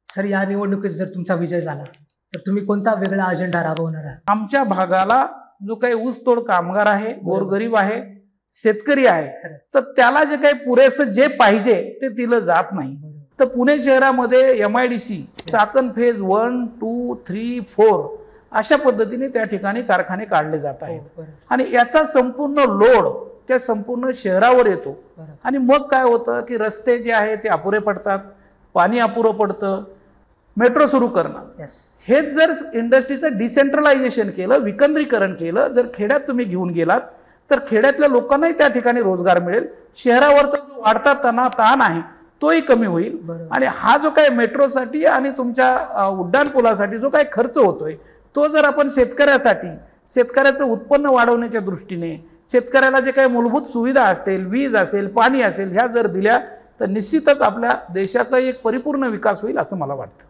Sir, या निवडणुकीत जर तुमचा विजय झाला तर तुम्ही कोणता वेगळा अजेंडा राबवणार आहात? आमच्या भागाला जो काही ऊसतोड कामगार आहे, गोरगरीब आहे, शेतकरी आहे, तर त्याला जे काही पुरेसं जे पाहिजे ते दिलं जात नाही. तर पुणे शहरामध्ये MIDC चाकण फेज 1, 2, 3, 4 अशा पद्धतीने त्या ठिकाणी कारखाने काढले जात आहेत आणि याचा संपूर्ण लोड त्या संपूर्ण शहरावर येतो. आणि मग काय होतं की रस्ते जे आहे ते अपुरे पडतात, पाणी अपुरं पडतं. मेट्रो सुरू करणं, हेच जर इंडस्ट्रीचं डिसेंट्रलायझेशन केलं, विकेंद्रीकरण केलं, जर खेड्यात तुम्ही घेऊन गेलात तर खेड्यातल्या लोकांनाही त्या ठिकाणी रोजगार मिळेल. शहरावरचा जो वाढता ताण आहे तोही कमी होईल. आणि हा जो काही मेट्रोसाठी आणि तुमच्या उड्डाणपुलासाठी जो काही खर्च होतोय तो जर आपण शेतकऱ्याचं उत्पन्न वाढवण्याच्या दृष्टीने, शेतकऱ्याला जे काही मूलभूत सुविधा असतील, वीज असेल, पाणी असेल, ह्या जर दिल्या तर निश्चितच आपल्या देशाचा एक परिपूर्ण विकास होईल असं मला वाटतं.